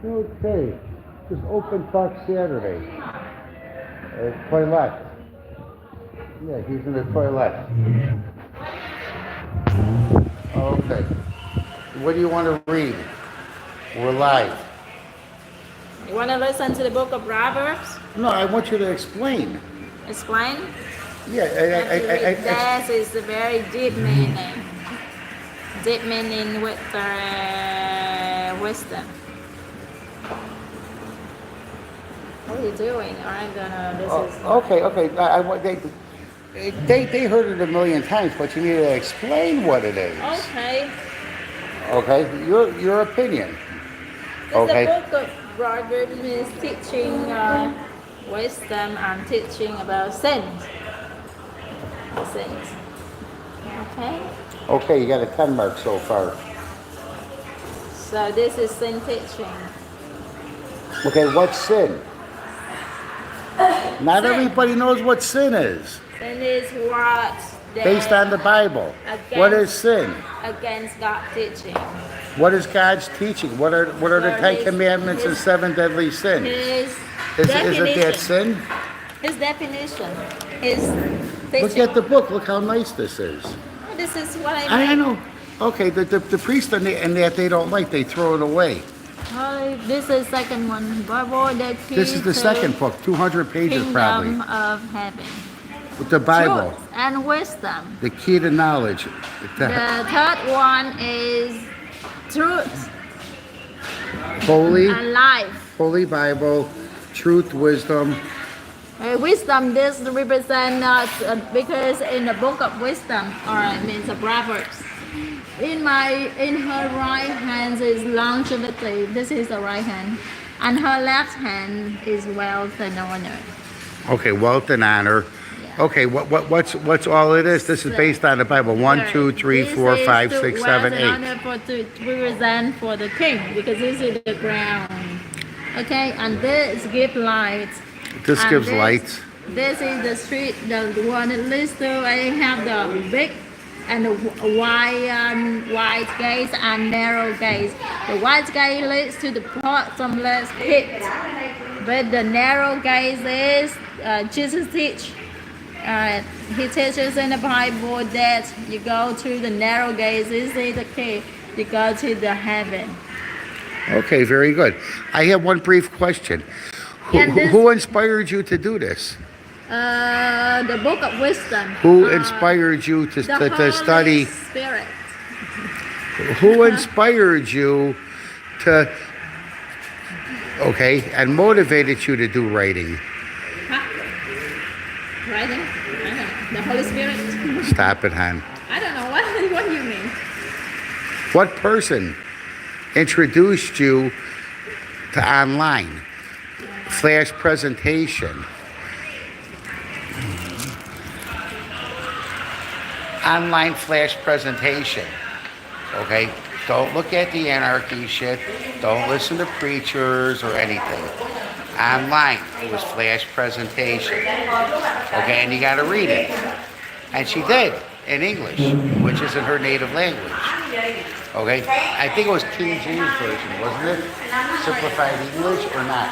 Okay. Just open talk Saturday. Toilet. Yeah, he's in the toilet. Okay. What do you want to read? We're live. You want to listen to the book of Proverbs? No, I want you to explain. Explain? Yeah, That is a very deep meaning. Deep meaning with wisdom. What are you doing? I'm gonna. This is. okay. They heard it a million times, but you need to explain what it is. Okay. Okay, your opinion. It's Okay. the book of Proverbs is teaching wisdom and teaching about sins. Sins. Okay. Okay, you got a 10 mark so far. So this is sin teaching. Okay, what's sin? Not Sin. everybody knows what sin is. Sin is what Based on the Bible. What is sin? Against God teaching. What is God's teaching? What are the Ten Commandments and 7 deadly sins? His Is it that sin? His definition. His teaching. Look at the book. Look how nice this is. Oh, this is what I I know. Okay, the priest and that they don't like, they throw it away. Oh, this is second one. Bible, the key This is the to second book, 200 pages probably. Kingdom of heaven. With the Bible, Truth and wisdom. the key to knowledge. The third one is truth Holy, and life. Holy Bible, truth, wisdom. Wisdom, this represents because in the book of wisdom, or it means the Proverbs. In her right hand is longevity. This is the right hand, and her left hand is wealth and honor. Okay, wealth and honor. Yeah. Okay, what's all it is? This is based on the Bible. 1, 2, 3, 4, 5, 6, 7, 8. Honor to represent for the king, because this is the ground. Okay, and this gives light. This And gives light. This is the street, the one that leads to. I have the big and the wide gates and narrow gates. The wide gate leads to the bottomless pit, but the narrow gate is Jesus teach. He teaches in the Bible that you go through the narrow gates. This is the key. You go to the heaven. Okay, very good. I have one brief question. Who inspired you to do this? The book of wisdom. Who inspired you to study? Spirit. Who inspired you to, okay, and motivated you to do writing? Huh? Writing? I don't know. The Holy Spirit? Stop it, hon. I don't know. What do you mean? What person introduced you to online? Flash presentation. Online flash presentation. Okay? Don't look at the anarchy shit. Don't listen to preachers or anything. Online. It was flash presentation. Okay, and you gotta read it. And she did in English, which isn't her native language. Okay? I think it was King James Version, wasn't it? Simplified English or not?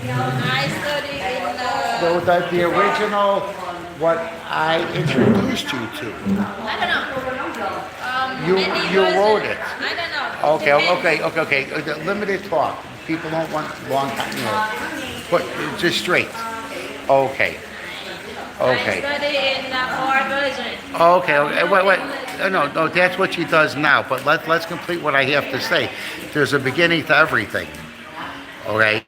I studied in So that the original, what I introduced you to. I don't know. You wrote it. I don't know. Okay. Limited talk. People don't want long time, But just straight. Okay. I studied in the 4 version. Okay. Wait. No. That's what she does now. But let's complete what I have to say. There's a beginning to everything. Okay.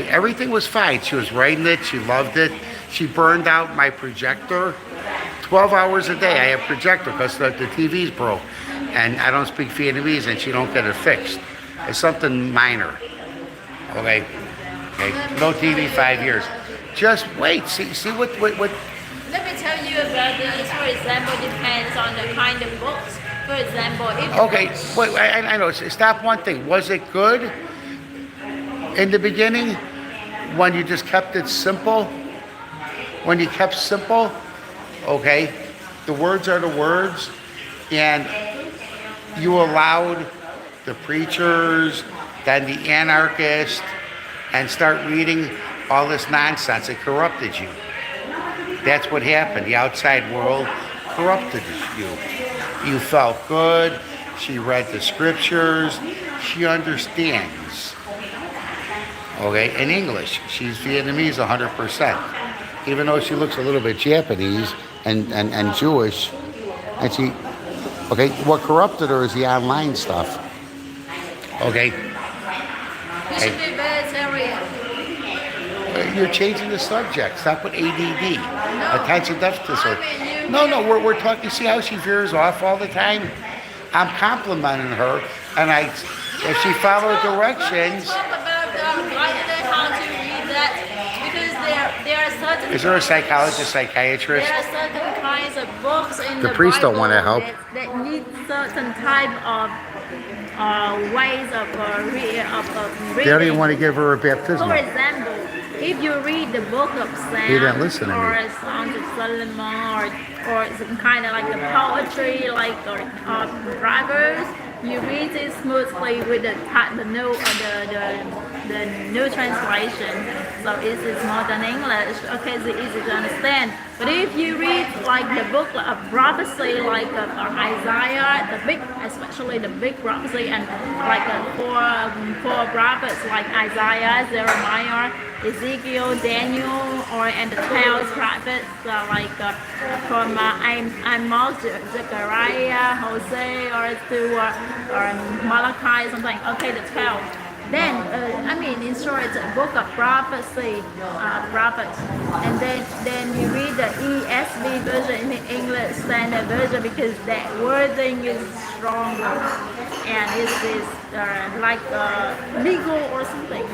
Everything was fine. She was writing it. She loved it. She burned out my projector. 12 hours a day I have projector because the TV's broke. And I don't speak Vietnamese and she don't get it fixed. It's something minor. Okay. No TV 5 years. Just wait. See what. Let me tell you about this. For example, depends on the kind of books. For example, if Okay. Wait. I know. Stop one thing. Was it good in the beginning when you just kept it simple? When you kept simple, okay, the words are the words, and you allowed the preachers then the anarchist, and start reading all this nonsense. It corrupted you. That's what happened. The outside world corrupted you. You felt good. She read the scriptures. She understands. Okay, in English. She's Vietnamese 100%. Even though she looks a little bit Japanese and Jewish. And she, okay, what corrupted her is the online stuff. Okay? You should be vegetarian. You're changing the subject. Stop with ADD. No. Attention deficit disorder. I mean, you No, can- we're talking. See how she veers off all the time? I'm complimenting her, and if she followed directions. Talk about how to read that, because there are certain. Is there a psychologist, psychiatrist? There are certain kinds of books in The the priests don't Bible wanna help. that need certain type of ways of reading. They don't even want to give her a baptism. For example, if you read the book of Psalms He didn't listen to me. or Songs of Solomon or some kind of like the poetry, like or Proverbs, you read it smoothly with the new translation. So it's modern English. Okay, it's easy to understand. But if you read like the book of prophecy, like Isaiah, especially the big prophecy, and like four prophets like Isaiah, Jeremiah, Ezekiel, Daniel, and the 12 prophets from Amos, Zechariah, Hosea, or Malachi, something. Okay, the 12. Then, in short, it's a book of prophecy, prophets. And then you read the ESV version, the English Standard Version, because that wording is stronger. And it's like legal or something.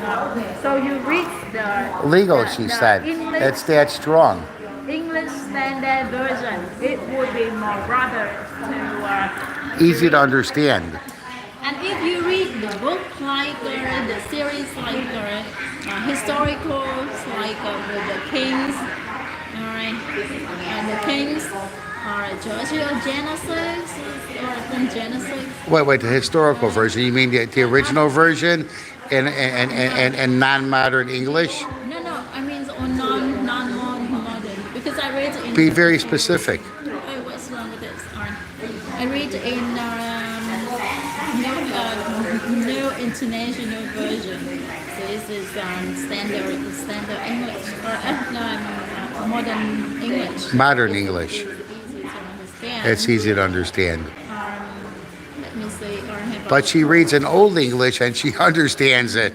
So you read the Legal, the- she the said. English, It's that strong. English Standard Version. It would be more broader to Easy to understand. and if you read the book like the series like historicals like the kings, all right, and the kings or Joshua Genesis or from Genesis. Wait, the historical version. You mean the original version in non-modern English? No, I mean on non-modern because I read in. Be very specific. Oh, what's wrong with this? All right. I read in no international version. So this is standard English or modern English. Modern English. It's easy to understand. It's easy to understand. Let me see. Or have But she reads in Old English and she understands it.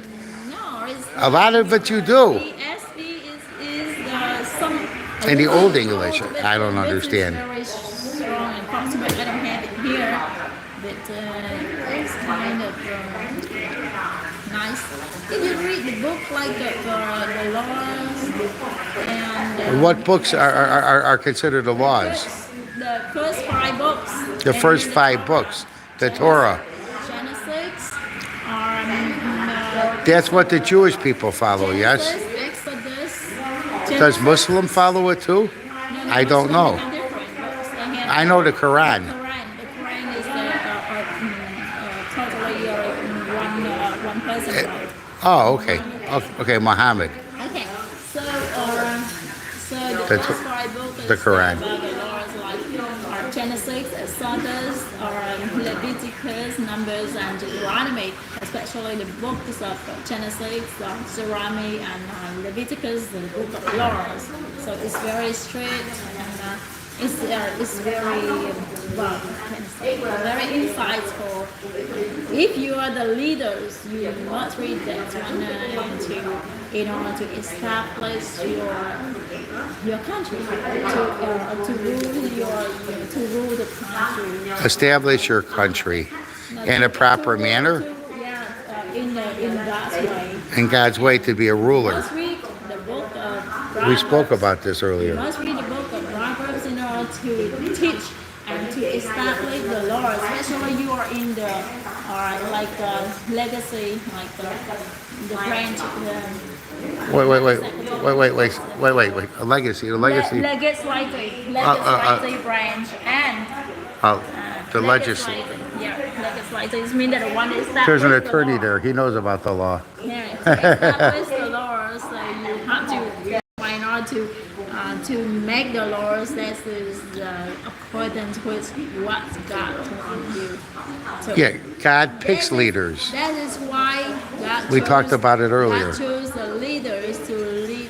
no, it's A lot of it you do. ESV is some. In the Old English, I don't understand. It's very strong and possible. I don't have it here, but it's kind of nice. If you read the book like the laws and What books are considered the laws? the first 5 books. The and first then 5 books, the Torah. Genesis, That's what the Jewish people follow, yes? Exodus. Does Muslim follow it too? I don't know. I know the Quran. The Quran is totally one person. Right? Oh, okay. Okay, Muhammad. Okay, so the That's first 5 books the Quran. about the laws like Genesis, Exodus, or Leviticus, Numbers, and Deuteronomy, especially the books of Genesis, Deuteronomy, and Leviticus, the book of laws. So it's very strict and it's very very insightful. If you are the leaders, you must read that one in order to establish your country, to rule the country. Establish your country in a proper manner, In God's way. in God's way to be a You ruler. must read the book of Proverbs. We spoke about this You earlier. must read the book of Proverbs in order to teach and to establish the law, especially you are in the legacy, like the branch. Wait. A legacy, Legislative branch and the legislature. legislative legislators mean that the one that There's an established the attorney law. there. He knows about the law. Yeah, to establish the laws, so you have to try not to make the laws that is according with what God wants you. So Yeah, God picks that is- leaders. That is why God We chose- talked about it earlier. God chose the leaders to lead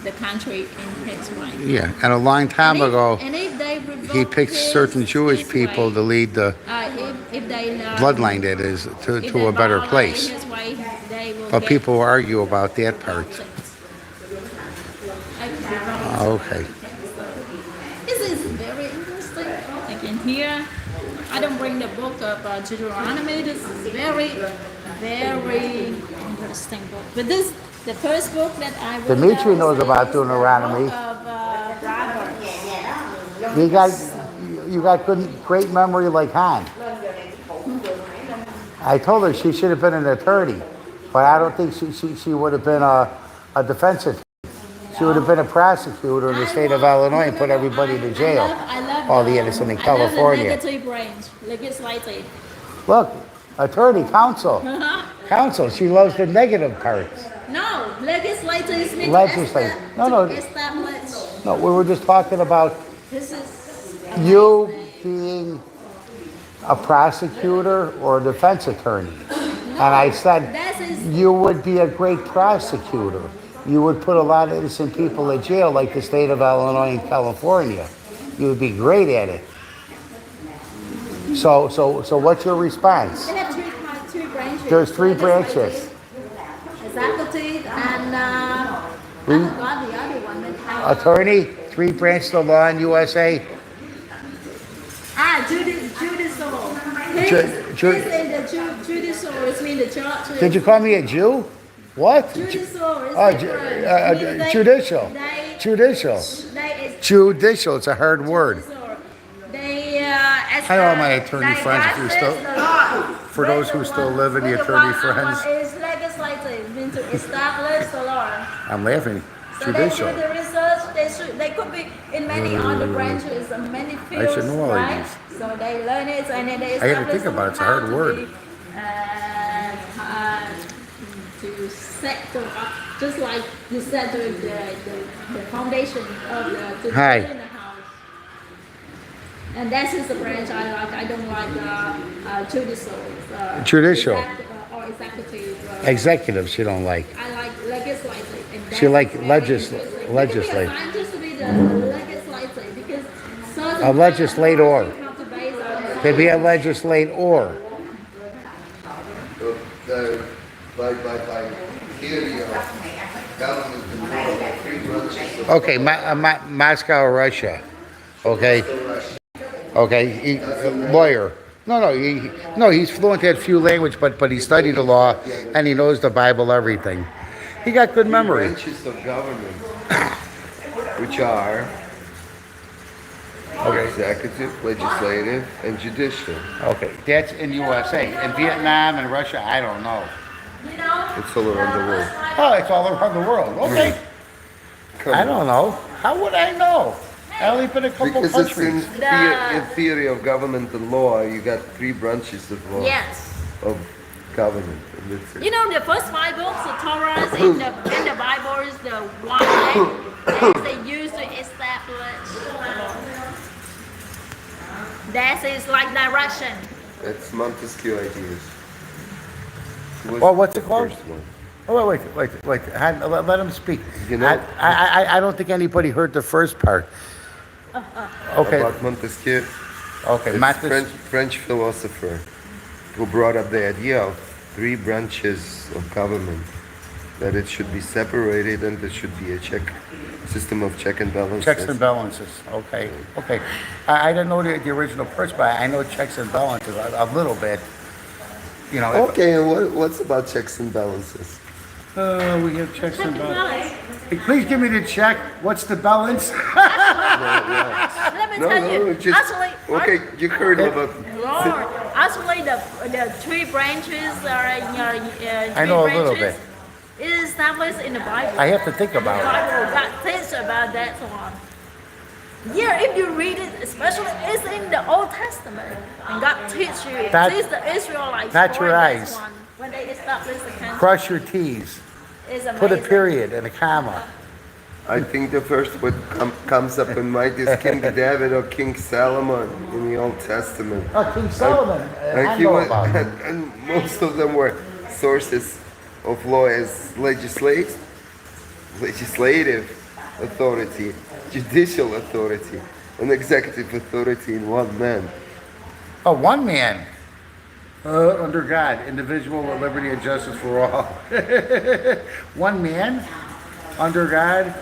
the country in His way. Yeah, and a long time ago, And if they revoke he picked certain Jewish his people way, to lead the if they bloodline, that is, if to they a better violate place. His way, they will But get people argue about that part. things. Okay. This is very interesting. Like in here, I don't bring the book of Deuteronomy. This is very, very interesting book. But this, the first book that I wrote Damitriy down knows is about the Deuteronomy. book of Proverbs. You got great memory like Han. I told her she should have been an attorney, but I don't think she would have been a defense attorney. She would have been a prosecutor in the state of Illinois and put everybody to jail. I love All the innocent in I California. love the legislative branch, legislative. Look, attorney, counsel. Counsel, she loves the negative parts. No, legislative means Legislative. No. establish. No, we were just talking about This is you being a prosecutor or a defense attorney. And I said, that is you would be a great prosecutor. You would put a lot of innocent people in jail like the state of Illinois and California. You would be great at it. So what's your response? they have three branches. There's three branches. Legislative, executive, and I forgot the other one. That Attorney, three branches of law in USA. judicial. Ju- He's in the judicial, which means the church. Did you call me a Jew? What? Judicial is Oh, different. Means judicial. They, Judicial. they, Judicial, it's a hard word. They, I know all my attorney friends, if you're still- for those who still live in the attorney friends. Is legislative, means to establish the law. I'm laughing. So Judicial. they do the research. They could be in many other branches and many fields, should know all of right? these. So they learn it and then they I gotta establish think about it, it's a hard how to word. be, to set up, just like you set the foundation of the Hi. in the house. And that is the branch I like. I don't like judicial. Judicial. Or executive. Executives you don't like. I like legislative. And She like that's very interesting. legislate. I'm just to be the legislative because certain A legislator. you have to base on To be a legislator. By theory of government control, the three branches of Okay, Moscow, Russia. Okay. Okay, lawyer. No, he's fluent in a few languages, but he studied the law and he knows the Bible, everything. He got good memory. branches of government, which are executive, legislative, and judicial. Okay, that's in USA. In Vietnam and Russia, I don't know. It's all around the world. Oh, it's all around the world. Okay, Come I on. don't know. How would I know? I only been a couple Because it's in, countries. in theory of government and law, you got three branches of law Yes. of government. And that's it. You know the first five books, the Torah in the Bible is the one that they use to establish. That is like direction. It's Montesquieu ideas. Was Well, what's the it called? first one. Oh, wait. Let him speak. You know- I don't think anybody heard the first part. Okay, About Montesquieu. okay. It's Matis- French philosopher who brought up the idea of three branches of government, that it should be separated and there should be a system of check and balances. Checks and balances. Okay. I didn't know the original parts, but I know checks and balances a little bit. You know. Okay, and what's about checks and balances? We have checks and balances. Let Hey, please give me the check. What's the balance? me No, tell you. just Actually, okay. You heard about Lord, actually the three branches are I know a little bit. It is established in the Bible. I have to think The about it. Bible got things about that one. Yeah, if you read it, especially it's in the Old Testament, and God teach you, That- teach the Israelites that's for right. this one when they established the country. Crush your T's. It's amazing. Put a period and a comma. I think the first what comes up in mind is King David or King Solomon in the Old Testament. Oh, King Solomon. And I he know was, about him. and most of them were sources of law as legislative authority, judicial authority, and executive authority in one man. Oh, one man. Under God, individual with liberty and justice for all. One man under God.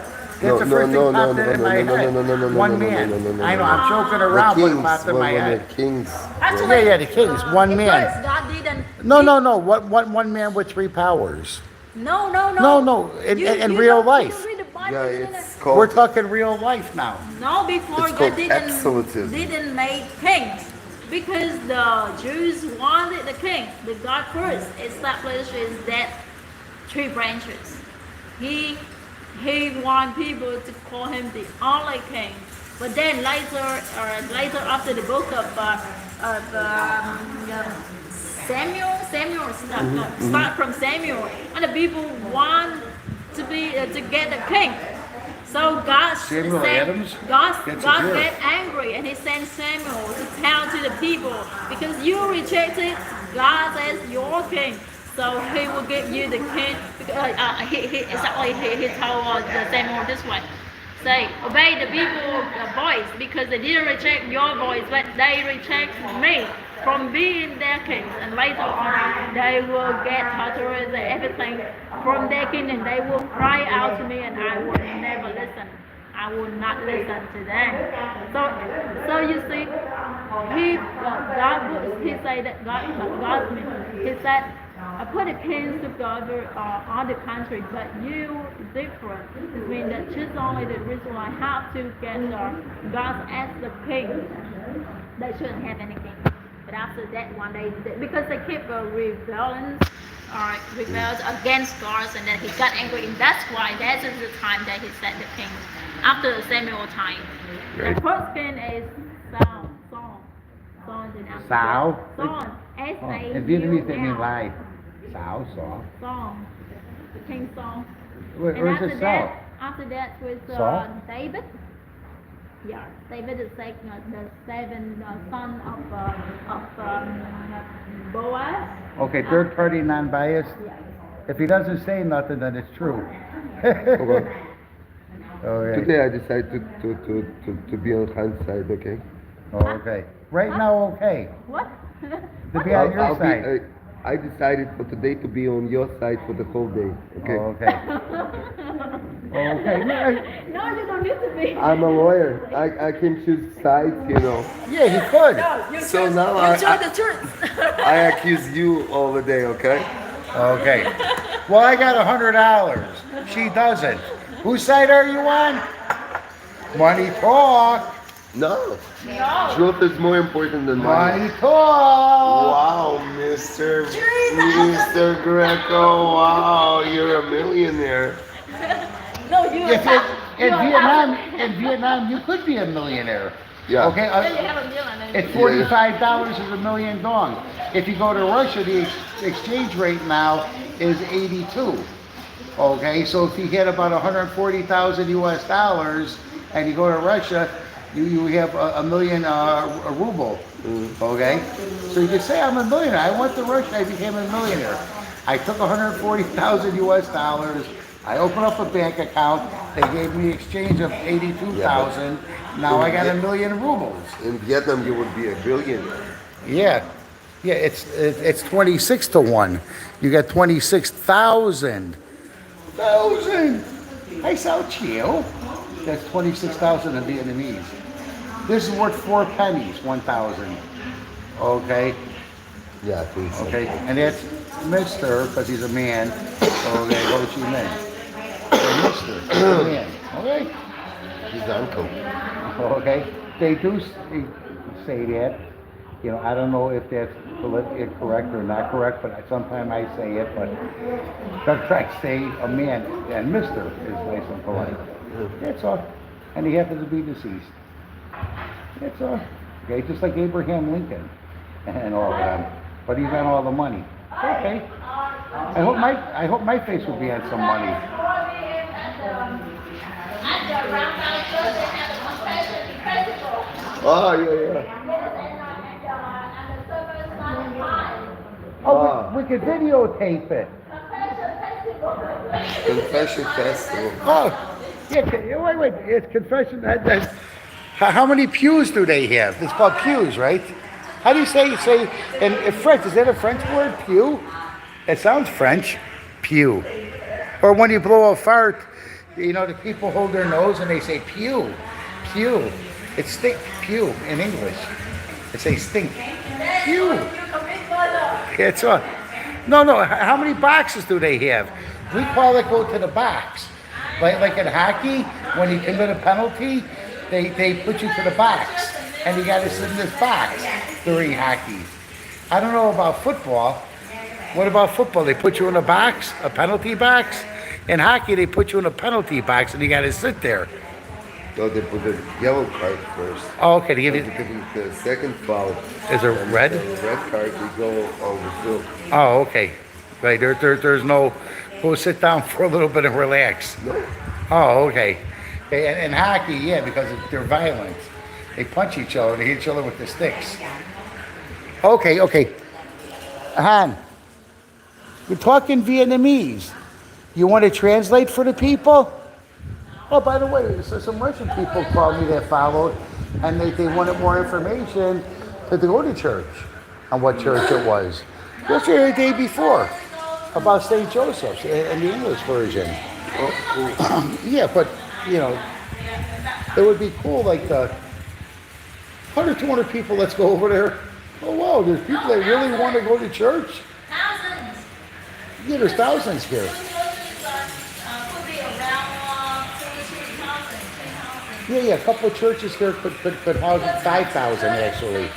That's the first thing popped in my head. One man. I know, I'm joking around, but it popped in my head. The kings. Actually, Yeah, the kings. One man. because God didn't. No. One man with three powers. No. No. In real life. You read the Bible, Yeah, you it's didn't- called. We're talking real life now. No, before It's God called absolutism. didn't make kings because the Jews wanted the king. The God first establishes that three branches. He want people to call him the only king. But then later after the book of Samuel start from Samuel, and the people want to get the king. So God Samuel sent- Adams God gets a gift. get angry and he sent Samuel to tell to the people because you rejected God as your king. So he will give you the king. He told the Samuel this way. Say, obey the people's voice because they didn't reject your voice, but they reject me from being their king. And later on, they will get torturers and everything from their king, and they will cry out to me, and I will never listen. I will not listen to them. So you see, he said that he said, I put a king to govern all the country, but you different. It means that just only the Israelites have to get God as the king. They shouldn't have any king. But after that one, because they keep rebelling against God, and then he got angry, and that's why that is the time that he set the king. After the Samuel time, Right. the first king is Saul. And after Saul? that, Saul. S-A-U-L. In Vietnamese, that means life. Saul. Saul, the king Saul. Where's And the Saul? after that with Saul? David. Yeah, David is like the seventh son of Boaz. Okay, third party, non-biased. Yeah. If he doesn't say nothing, then it's true. Okay. Okay. Today I decided to be on Han's side, okay? Oh, okay. Right now, okay. What? To be on your I'll be- side. I decided for today to be on your side for the whole day, okay? Oh, okay. Okay. No, you don't need to be. I'm a lawyer. I can choose sides, you know. Yeah, he could. No, you So choose, now you I- choose the truth. I accuse you all the day, okay? Okay. Well, I got $100. She doesn't. Whose side are you on? Money talk. No. No. Truth is more important than money. Money talk. Wow, Mr. Greco. Wow, you're a millionaire. No, you If are in Vietnam, you could be a millionaire. Yeah. Okay. Then you have a million. At $45 is a million dong. If you go to Russia, the exchange rate now is 82. Okay, so if you get about 140,000 US dollars and you go to Russia, you have a million a ruble. Okay, so you could say I'm a millionaire. I went to Russia, I became a millionaire. I took 140,000 US dollars. I opened up a bank account. They gave me exchange of 82,000. Now I got a million rubles. In Vietnam, you would be a billionaire. Yeah, it's 26 to 1. You got 26,000. I sell chill. That's 26,000 in Vietnamese. This is worth 4 pennies, 1,000. Okay, Yeah, I think so. okay, and that's Mr. because he's a man. Okay, Ho Chi Minh. Mr. He's a man. Okay. He's uncle. Okay, they do say that. You know, I don't know if that's correct or not correct, but sometimes I say it. But I say a man and Mister is nice and polite. That's all. And he happens to be deceased. It's okay, just like Abraham Lincoln and all that. But he's got all the money. Okay. I hope my face will be on some money. Oh, yeah. Oh, we could videotape it. Confession festival. Oh, yeah, wait. It's confession. How many pews do they have? It's called pews, right? How do you say in French? Is that a French word, pew? It sounds French, pew. Or when you blow a fart, you know, the people hold their nose and they say pew, pew. It's stink, pew in English. They say stink, pew. It's all. No. How many boxes do they have? We call it go to the box. Like in hockey, when you commit a penalty, they put you to the box. And you got to sit in this box during hockey. I don't know about football. What about football? They put you in a box, a penalty box. In hockey, they put you in a penalty box and you got to sit there. No, they put the yellow card first. Oh, okay. They give you. The second foul. Is it red? The red card, we go on the field. Oh, okay. Right. There's no. Go sit down for a little bit and relax. No. Oh, okay. And hockey, yeah, because they're violent. They punch each other. They hit each other with the sticks. Okay. Han, you're talking Vietnamese. You want to translate for the people? Oh, by the way, so some Russian people called me that followed, and they wanted more information to go to church on what church it was. Yesterday, the day before, about St. Joseph's in the English version. Yeah, but, you know, it would be cool, like the 100, 200 people, let's go over there. Oh, wow, there's people that really want to go to church? Thousands. Yeah, there's thousands here. Yeah, a couple of churches here could house 5,000 actually.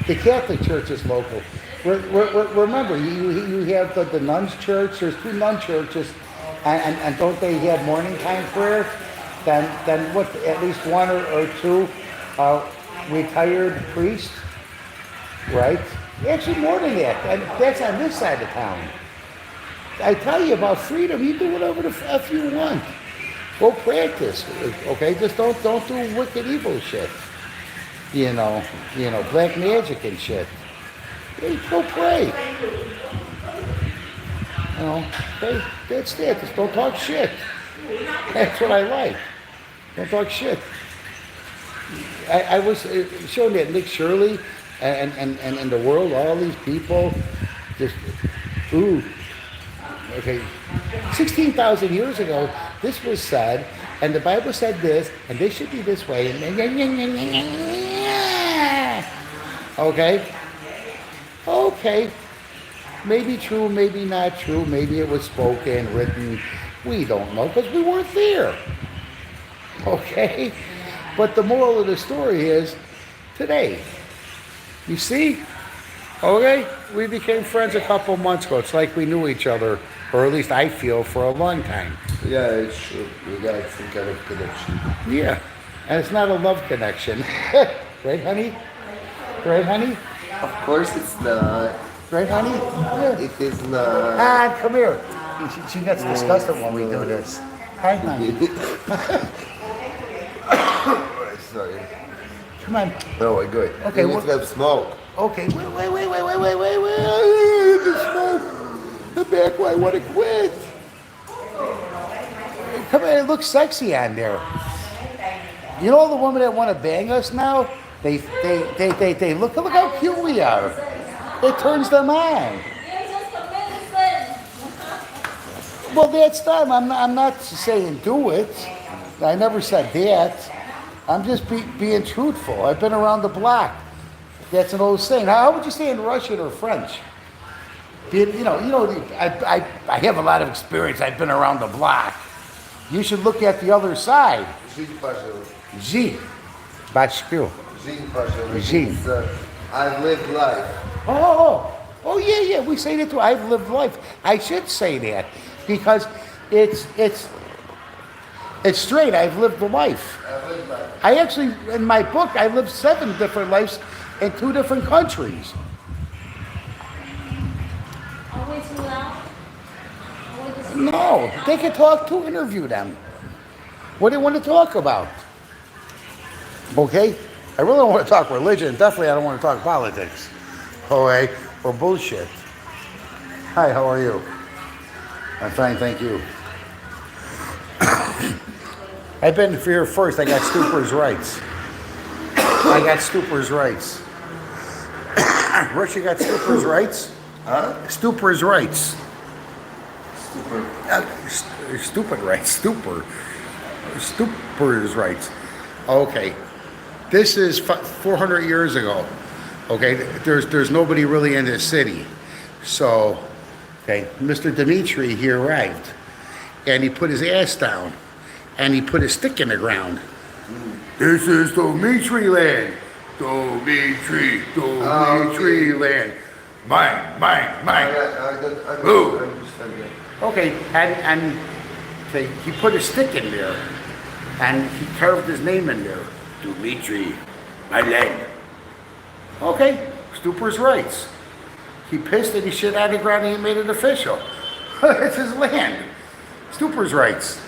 The Catholic Church is local. Remember, you have the nuns' church. There's 2 nun churches, and don't they have morning time prayer? Then what? At least 1 or 2 retired priests, right? Actually, more than that. And that's on this side of town. I tell you about freedom. You do whatever the F you want. Go practice, okay? Just don't do wicked evil shit. You know, black magic and shit. Hey, go pray. You know, hey, that's it. Just don't talk shit. That's what I like. Don't talk shit. I was showing that Nick Shirley and the world, all these people, just, ooh. Okay, 16,000 years ago, this was said, and the Bible said this, and this should be this way, okay, maybe true, maybe not true, maybe it was spoken, written, we don't know, because we weren't there, okay, but the moral of the story is, today, you see, okay, we became friends a couple months ago, it's like we knew each other, or at least I feel, for a long time. Yeah, it's true. We got some kind of connection. Yeah, and it's not a love connection. Right, honey? Right, honey? Of course it's not. Right, honey? Yeah. It is not. Ah, come here. She gets disgusted when we do this. Hi, honey. Sorry. Come on. No, we're good. Okay, Let's have smoke. Okay, wait. The smoke. The back way, I want to quit. Come here, it looks sexy on there. You know all the women that want to bang us now? They look how cute we are. It turns them on. Well, that's them. I'm not saying do it. I never said that. I'm just being truthful. I've been around the block. That's an old saying. How would you say in Russian or French? I have a lot of experience. I've been around the block. You should look at the other side. Zi. Bashku. Zi. I've lived life. Oh, yeah. We say that too. I've lived life. I should say that because it's It's straight. I've lived a life. I actually, in my book, I lived 7 different lives in 2 different countries. Always too loud? Always too No, loud? they can talk to interview them. What do they want to talk about? Okay? I really don't want to talk religion. Definitely I don't want to talk politics. Okay? Or bullshit. Hi, how are you? I'm fine, thank you. I've been here first. I got Stupors' rights. I got Stupors' rights. Rich, you got Stupors' rights? Huh? Stupors' rights. Super. Stupid rights. Stupors' rights. Okay. This is 400 years ago. Okay. There's nobody really in this city. So, okay, Mr. Damitriy, he arrived. And he put his ass down. And he put his stick in the ground. This is Damitriy land. Damitriy land. Mine. I Ooh. don't understand that. Okay, and okay, he put a stick in there, and he carved his name in there. Damitriy, my land. Okay, Stupors' rights. He pissed and he shit out of the ground and he made it official. It's his land. Stupors' rights.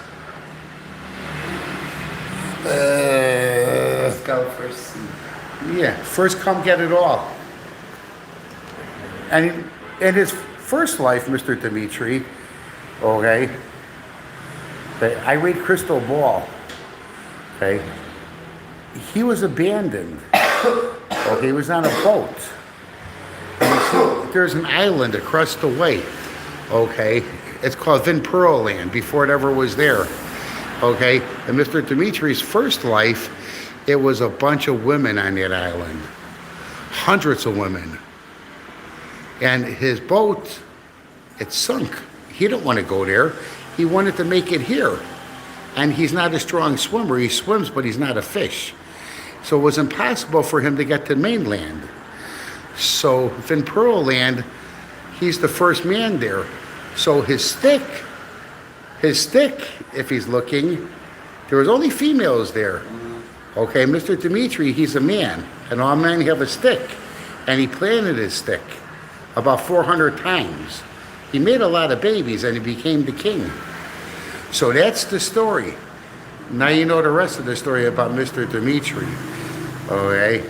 Let's go first. Yeah, first come get it all. And in his first life, Mr. Damitriy, okay, I read Crystal Ball, okay, he was abandoned. Okay, he was on a boat. And you see, there's an island across the way, okay, it's called Vinpearl Land before it ever was there. Okay, and Mr. Dimitri's first life, it was a bunch of women on that island. Hundreds of women. And his boat, it sunk. He didn't want to go there. He wanted to make it here. And he's not a strong swimmer. He swims, but he's not a fish. So it was impossible for him to get to mainland. So Vinpearl Land, he's the first man there. So his stick, if he's looking, there was only females there. Okay, Mr. Damitriy, he's a man, and all men have a stick. And he planted his stick about 400 times. He made a lot of babies, and he became the king. So that's the story. Now you know the rest of the story about Mr. Damitriy. Okay?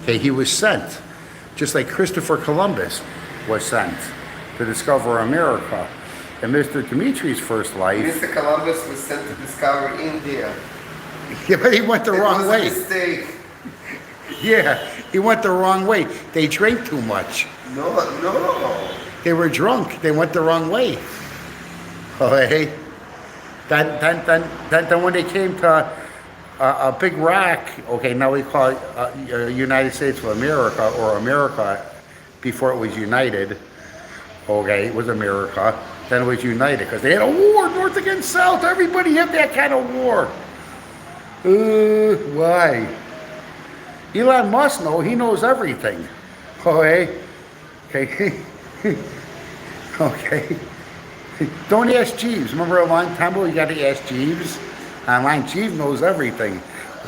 Okay, he was sent, just like Christopher Columbus was sent to discover America. And Mr. Dimitri's first life, Mr. Columbus was sent to discover India. yeah, but he went the wrong It was way. a mistake. Yeah, he went the wrong way. They drank too much. No. They were drunk. They went the wrong way. Okay? Then when they came to a big rock, okay, now we call it United States of America, or America before it was united. Okay, it was America. Then it was united because they had a war, North against South. Everybody had that kind of war. Why? Elon Musk knows. He knows everything. Okay? Okay? Okay? Don't ask Jeeves. Remember a long time ago you got to ask Jeeves? Online, Jeeves knows everything.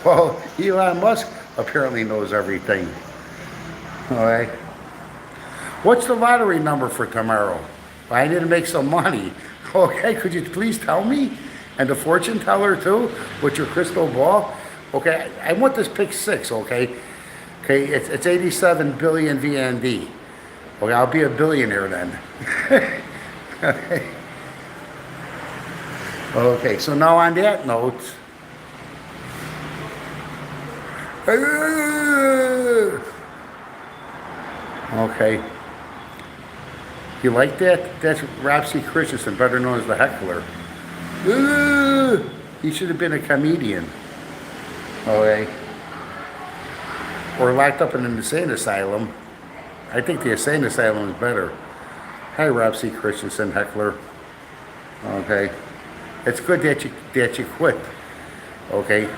Well, Elon Musk apparently knows everything. Okay? What's the lottery number for tomorrow? I need to make some money. Okay, could you please tell me? And the fortune teller too, with your crystal ball? Okay, I want this pick 6, okay? Okay, it's 87 billion VND. Okay, I'll be a billionaire then. Okay. Okay, so now on that note, okay. You like that? That's Robsy Christensen, better known as the heckler. He should have been a comedian. Okay. Or locked up in an insane asylum. I think the insane asylum is better. Hi, Robsy Christensen, heckler. Okay. It's good that you quit. Okay.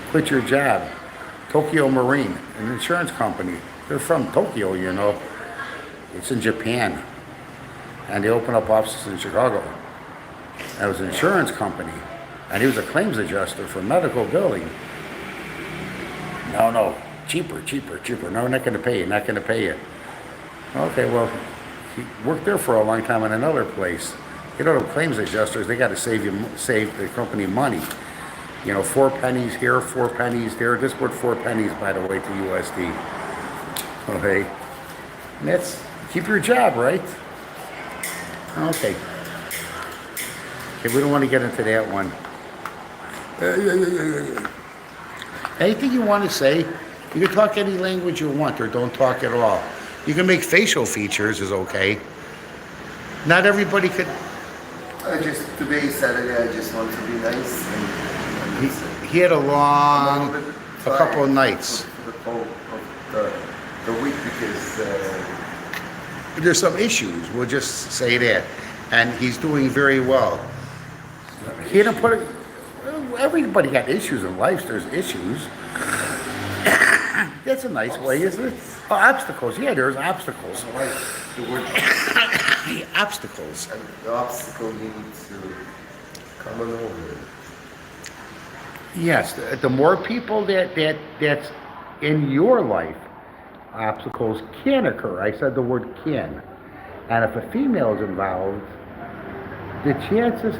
Quit your job. Tokyo Marine, an insurance company. They're from Tokyo, you know. It's in Japan. And they open up offices in Chicago. That was an insurance company. And he was a claims adjuster for medical billing. No, cheaper. No, we're not going to pay you, Okay, well, he worked there for a long time in another place. You know, the claims adjusters, they got to save the company money. 4 pennies here, 4 pennies there. This worth 4 pennies, by the way, to USD. Okay, and that's keep your job, right? Okay. Okay, we don't want to get into that one. Anything you want to say, you can talk any language you want, or don't talk at all. You can make facial features, is okay. Not everybody could. Today Saturday, I just want to be nice. He had a couple of nights. The week because There's some issues. We'll just say that, and he's doing very well. He didn't put it. Everybody got issues in life. There's issues. That's a nice way, isn't it? Oh, obstacles. Yeah, there's obstacles. the word Obstacles. and the obstacle you need to come on over. Yes, the more people that's in your life, obstacles can occur. I said the word can. And if a female is involved, the chances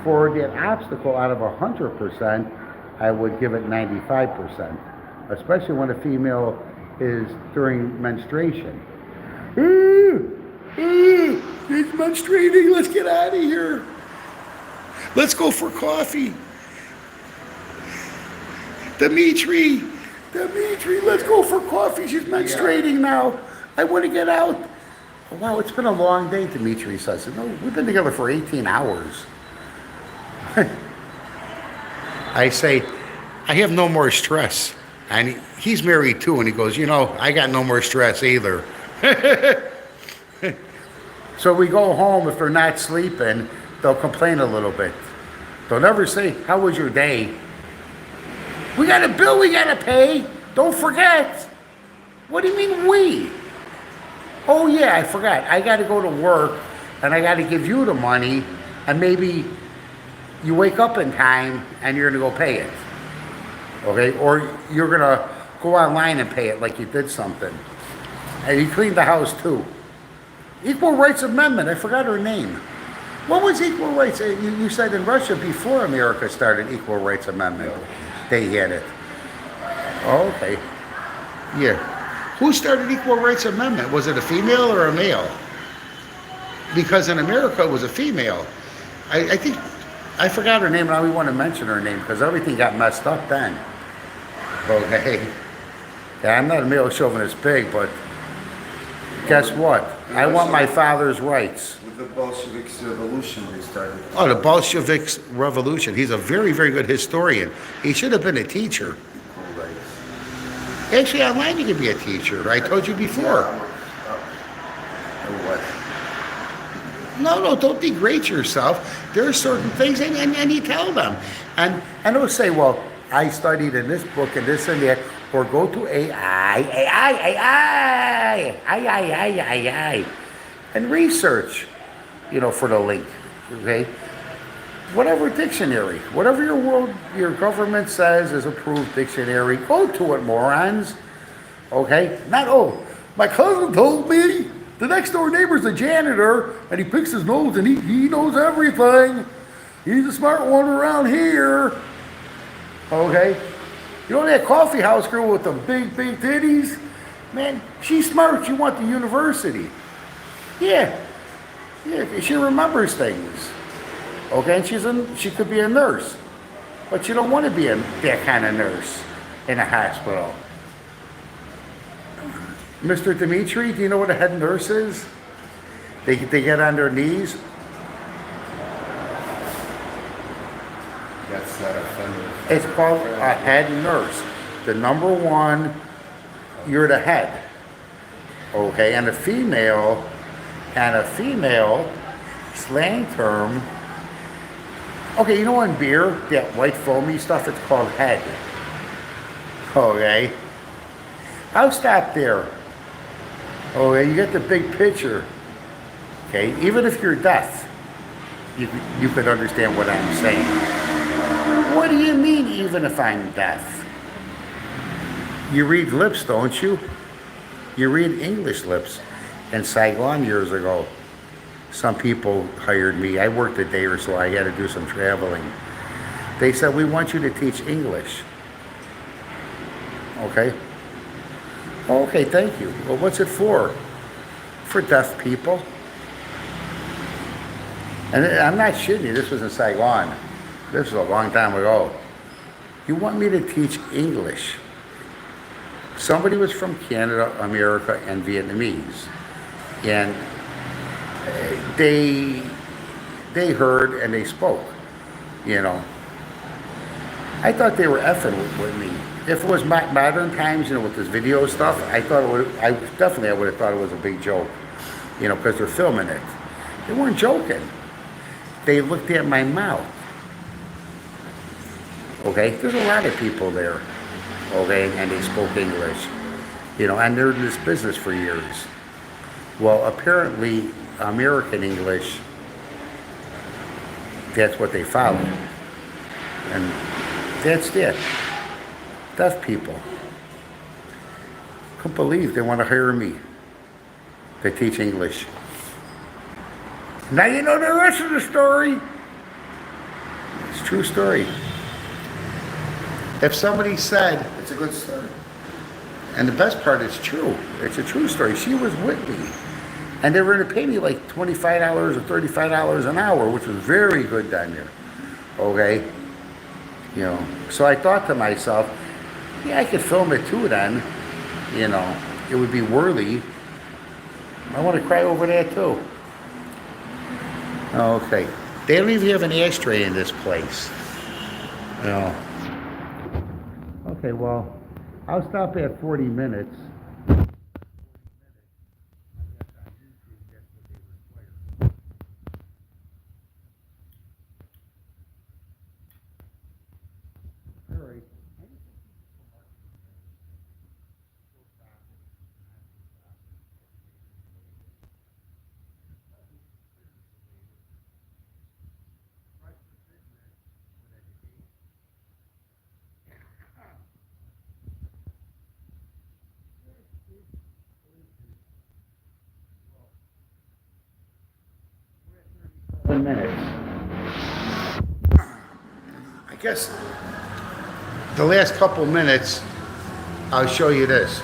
for that obstacle out of 100%, I would give it 95%, especially when a female is during menstruation. It's menstruating, let's get out of here. Let's go for coffee. Damitriy, let's go for coffee. She's menstruating now. I want to get out. Wow, it's been a long day, Damitriy says. No, we've been together for 18 hours. I say, I have no more stress. And he's married too, and he goes, I got no more stress either. So we go home, if they're not sleeping, they'll complain a little bit. They'll never say, how was your day? We got a bill we got to pay. Don't forget. What do you mean we? Oh yeah, I forgot. I got to go to work and I got to give you the money, and maybe you wake up in time and you're going to go pay it. Okay? Or you're going to go online and pay it like you did something. And you cleaned the house too. Equal Rights Amendment. I forgot her name. What was equal rights? You said in Russia before America started Equal Rights Amendment. They had it. Oh, okay. Yeah. Who started Equal Rights Amendment? Was it a female or a male? Because in America it was a female. I think, I forgot her name, and I don't want to mention her name because everything got messed up then. Okay. Yeah, I'm not a male chauvinist pig, but guess what? I want my father's rights. With the Bolsheviks revolution they started. Oh, the Bolsheviks revolution. He's a very, very good historian. He should have been a teacher. Equal rights. Actually, online you can be a teacher. I told you before. What? No, don't degrade yourself. There are certain things, and you tell them. And they'll say, well, I studied in this book and this and that, or go to AI, and research, for the link, okay? Whatever dictionary, whatever your government says is approved dictionary, go to it, morons, okay? Not, my cousin told me the next door neighbor's a janitor, and he picks his nose, and he knows everything. He's a smart one around here, okay? You know that coffee house girl with the big titties? Man, she's smart. She went to university. Yeah, she remembers things. Okay, and she could be a nurse. But you don't want to be that kind of nurse in a hospital. Mr. Damitriy, do you know what a head nurse is? They get on their knees. That's not offended. It's called a head nurse. The number one, you're the head. Okay, and a female, slang term. Okay, you know in beer, that white foamy stuff, it's called head. Okay. I'll stop there. Okay, you get the big picture. Okay, even if you're deaf. you could understand what I'm saying. What do you mean, even if I'm deaf? You read lips, don't you? You read English lips. In Saigon years ago, some people hired me. I worked a day or so. I had to do some traveling. They said, we want you to teach English. Okay. Okay, thank you. Well, what's it for? For deaf people. And I'm not shitting you. This was in Saigon. This was a long time ago. You want me to teach English? Somebody was from Canada, America, and Vietnamese. And they heard and they spoke, you know. I thought they were effing with me. If it was modern times, you know, with this video stuff, I would have thought it was a big joke, you know, because they're filming it. They weren't joking. They looked at my mouth. Okay, there's a lot of people there, okay, and they spoke English, you know, and they're in this business for years. Well, apparently, American English, that's what they follow. And that's it. Deaf people. Couldn't believe they want to hire me to teach English. Now you know the rest of the story. It's a true story. If somebody said, it's a good story. And the best part is true. It's a true story. She was with me. And they were going to pay me like $25 or $35 an hour, which was very good down there. Okay? You know, so I thought to myself, yeah, I could film it too then. You know, it would be worthy. I want to cry over that too. Okay. They don't even have an ashtray in this place. You know. Okay, well, I'll stop at 40 minutes. Minutes. I guess the last couple minutes, I'll show you this.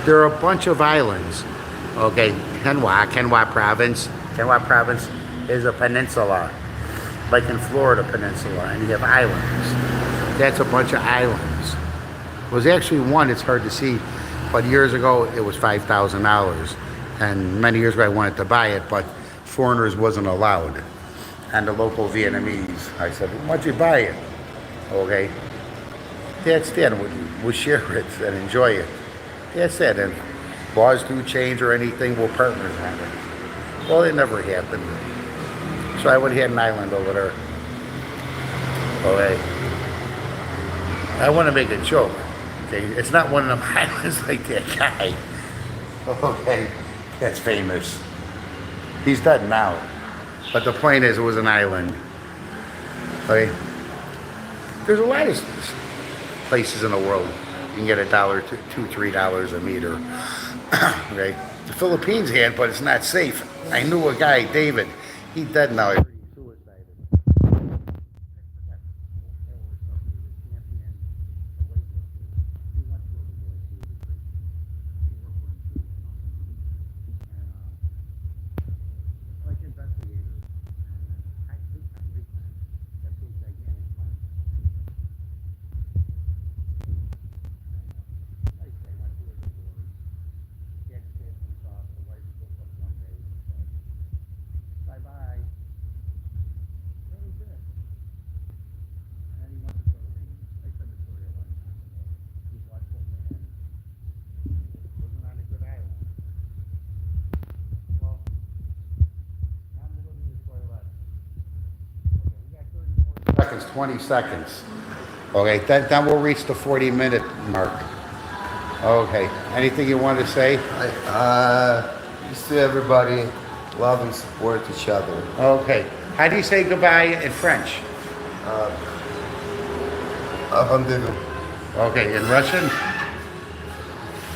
There are a bunch of islands. Okay, Kenwa province. Kenwa province is a peninsula, like in Florida Peninsula, and you have islands. That's a bunch of islands. It was actually one, it's hard to see, but years ago it was $5,000. And many years ago I wanted to buy it, but foreigners wasn't allowed. And the local Vietnamese, I said, why don't you buy it? Okay. That's it. We'll share it and enjoy it. That's it. And laws do change or anything, we're partners on it. Well, it never happened. So I would have had an island over there. Okay. I want to make a joke. Okay. It's not one of them islands like that guy. Okay. That's famous. He's dead now. But the point is, it was an island. Okay? There's a lot of places in the world you can get $1, $2, $3 a meter. Okay? The Philippines had, but it's not safe. I knew a guy, David. He's dead now. He suicided. Seconds, 20 seconds. Okay, then we'll reach the 40-minute mark. Okay, anything you want to say? Just to everybody, love and support each other. Okay. How do you say goodbye in French? Rendezvous. Okay. In Russian?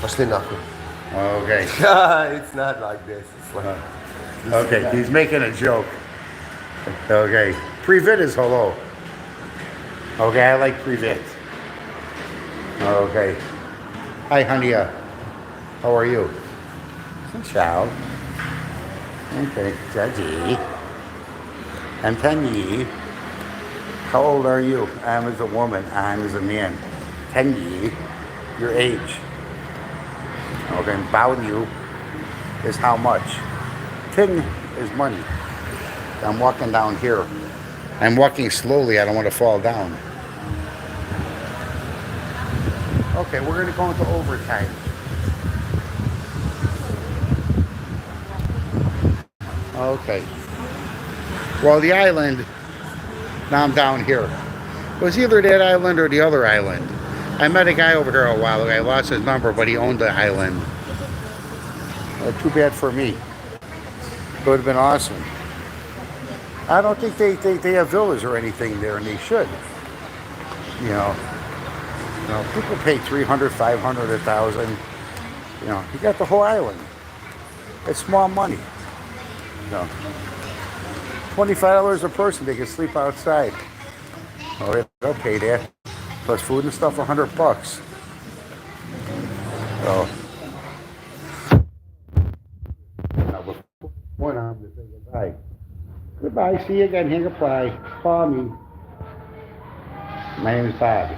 Пошли нахуй. Okay. It's not like this. It's like Okay. He's making a joke. Okay. Privet is hello. Okay. I like privet. Okay. Hi, honey. How are you? Ciao. Okay. Daddy. And Penny. How old are you? I'm as a woman. I'm as a man. Penny. Your age. Okay. Value is how much. Ting is money. I'm walking down here. I'm walking slowly. I don't want to fall down. Okay, we're going to go into overtime. Okay. Well, the island, now I'm down here. It was either that island or the other island. I met a guy over here a while ago. I lost his number, but he owned the island. Too bad for me. It would have been awesome. I don't think they have villas or anything there, and they should. You know, people pay $300, $500, $1,000. You know, you got the whole island. It's small money. You know, $25 a person, they can sleep outside. Oh, they'll pay that. Plus food and stuff, $100. So, now before I'm going to say goodbye. Goodbye. See you again. Here, goodbye. Call me. My name is Bob.